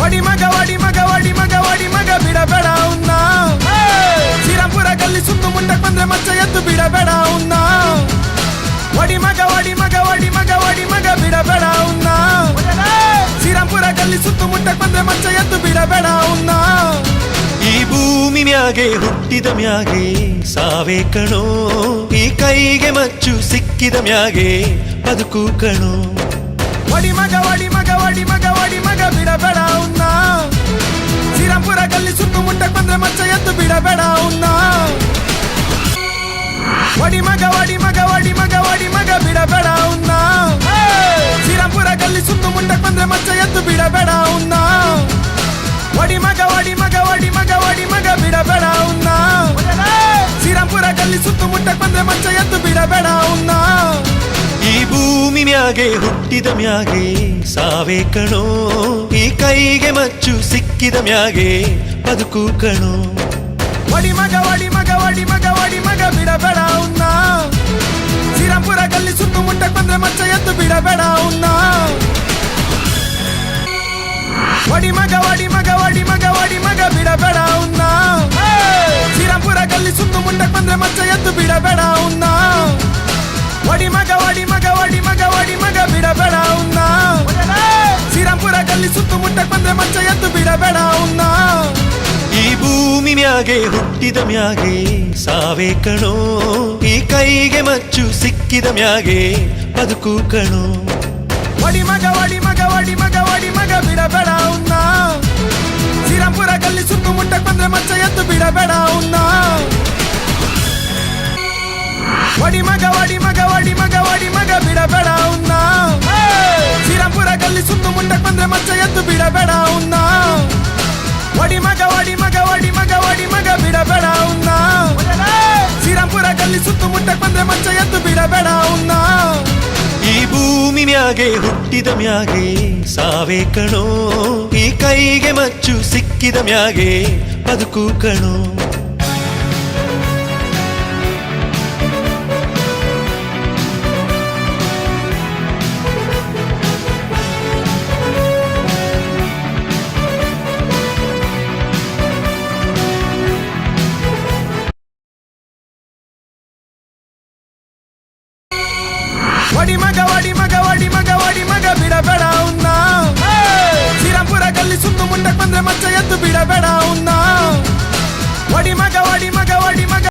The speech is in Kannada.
ವಡಿ ಮಗ ವಡಿ ಮಗ ವಡಿ ಮಗ ವಡಿ ಮಗ ಬಿಡಬೇಡ ಅವನ್ನ ಶ್ರೀರಾಂಪುರ ಗಲ್ಲಿ ಸುತ್ತಮುತ್ತಕ್ಕೆ ಬಂದ್ರೆ ಮಚ್ಚ ಎದ್ದು ಬಿಡಬೇಡ ಅವನ್ನ ವಡಿ ಮಗ ವಡಿ ಮಗ ವಡಿ ಮಗ ವಡಿ ಮಗ ಬಿಡಬೇಡ ಅವನ್ನ ಶ್ರೀರಾಂಪುರ ಗಲ್ಲಿ ಸುತ್ತಮುತ್ತಕ್ಕೆ ಬಂದ್ರೆ ಮಚ್ಚ ಎದ್ದು ಬಿಡಬೇಡ ಅವನ್ನ ಈ ಭೂಮಿ ಮ್ಯಾಗೆ ಹುಟ್ಟಿದ ಮ್ಯಾಗೆ ಸಾವೇ ಕಣೋ ಈ ಕೈಗೆ ಮಚ್ಚು ಸಿಕ್ಕಿದ ಮ್ಯಾಗೆ ಬದುಕು ಕಣೋ ವಡಿ ಮಗ ವಡಿ ಮಗ ವಡಿ ಮಗ ವಡಿ ಮಗ ಬಿಡಬೇಡ ಅವನ್ನ ಶ್ರೀರಾಂಪುರ ಗಲ್ಲಿ ಸುತ್ತಮುತ್ತಕ್ಕೆ ಬಂದ್ರೆ ಮಚ್ಚ ಎದ್ದು ಬಿಡಬೇಡ ಅವನ್ನ ವಡಿ ಮಗ ವಡಿ ಮಗ ವಡಿ ಮಗ ವಡಿ ಮಗ ಬಿಡಬೇಡ ಅವನ್ನ ಶ್ರೀರಾಂಪುರ ಗಲ್ಲಿ ಸುತ್ತಮುತ್ತಕ್ಕೆ ಬಂದ್ರೆ ಮಚ್ಚ ಎದ್ದು ಬಿಡಬೇಡ ಅವನ್ನ ವಡಿ ಮಗ ವಡಿ ಮಗ ವಡಿ ಮಗ ವಡಿ ಮಗ ಬಿಡಬೇಡ ಅವನ್ನ ಶ್ರೀರಾಂಪುರ ಗಲ್ಲಿ ಸುತ್ತಮುತ್ತಕ್ಕೆ ಬಂದ್ರೆ ಮಚ್ಚ ಎದ್ದು ಬಿಡಬೇಡ ಅವನ್ನ ಈ ಭೂಮಿ ಮ್ಯಾಗೆ ಹುಟ್ಟಿದ ಮ್ಯಾಗೆ ಸಾವೇ ಕಣೋ ಈ ಕೈಗೆ ಮಚ್ಚು ಸಿಕ್ಕಿದ ಮ್ಯಾಗೆ ಬದುಕು ಕಣೋ ವಡಿ ಮಗ ವಡಿ ಮಗ ವಡಿ ಮಗ ವಡಿ ಮಗ ಬಿಡಬೇಡ ಅವನ್ನ ಶ್ರೀರಾಂಪುರ ಗಲ್ಲಿ ಸುತ್ತಮುತ್ತಕ್ಕೆ ಬಂದ್ರೆ ಮಚ್ಚ ಎದ್ದು ಬಿಡಬೇಡ ಅವನ್ನ ವಡಿ ಮಗ ವಡಿ ಮಗ ವಡಿ ಮಗ ವಡಿ ಮಗ ಬಿಡಬೇಡ ಅವನ್ನ ಶ್ರೀರಾಂಪುರ ಗಲ್ಲಿ ಸುತ್ತಮುತ್ತಕ್ಕೆ ಬಂದ್ರೆ ಮಚ್ಚ ಎದ್ದು ಬಿಡಬೇಡ ಅವನ್ನ ವಡಿ ಮಗ ವಡಿ ಮಗ ವಡಿ ಮಗ ವಡಿ ಮಗ ಬಿಡಬೇಡ ಅವನ್ನ ಶ್ರೀರಾಂಪುರ ಗಲ್ಲಿ ಸುತ್ತಮುತ್ತಕ್ಕೆ ಬಂದ್ರೆ ಮಚ್ಚ ಎದ್ದು ಬಿಡಬೇಡ ಅವನ್ನ ಈ ಭೂಮಿ ಮ್ಯಾಗೆ ಹುಟ್ಟಿದ ಮ್ಯಾಗೆ ಸಾವೇ ಕಣೋ ಈ ಕೈಗೆ ಮಚ್ಚು ಸಿಕ್ಕಿದ ಮ್ಯಾಗೆ ಬದುಕು ಕಣೋ ವಡಿ ಮಗ ವಡಿ ಮಗ ವಡಿ ಮಗ ವಡಿ ಮಗ ಬಿಡಬೇಡ ಅವನ್ನ ಶ್ರೀರಾಂಪುರ ಗಲ್ಲಿ ಸುತ್ತಮುತ್ತಕ್ಕೆ ಬಂದ್ರೆ ಮಚ್ಚ ಎದ್ದು ಬಿಡಬೇಡ ಅವನ್ನ ವಡಿ ಮಗ ವಡಿ ಮಗ ವಡಿ ಮಗ ವಡಿ ಮಗ ಬಿಡಬೇಡ ಅವನ್ನ ಶ್ರೀರಾಂಪುರ ಗಲ್ಲಿ ಸುತ್ತಮುತ್ತಕ್ಕೆ ಬಂದ್ರೆ ಮಚ್ಚ ಎದ್ದು ಬಿಡಬೇಡ ಅವನ್ನ ವಡಿ ಮಗ ವಡಿ ಮಗ ವಡಿ ಮಗ ವಡಿ ಮಗ ಬಿಡಬೇಡ ಅವನ್ನ ಶ್ರೀರಾಂಪುರ ಗಲ್ಲಿ ಸುತ್ತಮುತ್ತಕ್ಕೆ ಬಂದ್ರೆ ಮಚ್ಚ ಎದ್ದು ಬಿಡಬೇಡ ಅವನ್ನ ಈ ಭೂಮಿ ಮ್ಯಾಗೆ ಹುಟ್ಟಿದ ಮ್ಯಾಗೆ ಸಾವೇ ಕಣೋ ಈ ಕೈಗೆ ಮಚ್ಚು ಸಿಕ್ಕಿದ ಮ್ಯಾಗೆ ಬದುಕು ಕಣೋ ವಡಿ ಮಗ ವಡಿ ಮಗ ವಡಿ ಮಗ ವಡಿ ಮಗ ಬಿಡಬೇಡ ಅವನ್ನ ಶ್ರೀರಾಂಪುರ ಗಲ್ಲಿ ಸುತ್ತಮುತ್ತಕ್ಕೆ ಬಂದ್ರೆ ಮಚ್ಚ ಎದ್ದು ಬಿಡಬೇಡ ಅವನ್ನ ವಡಿ ಮಗ ವಡಿ ಮಗ ವಡಿ ಮಗ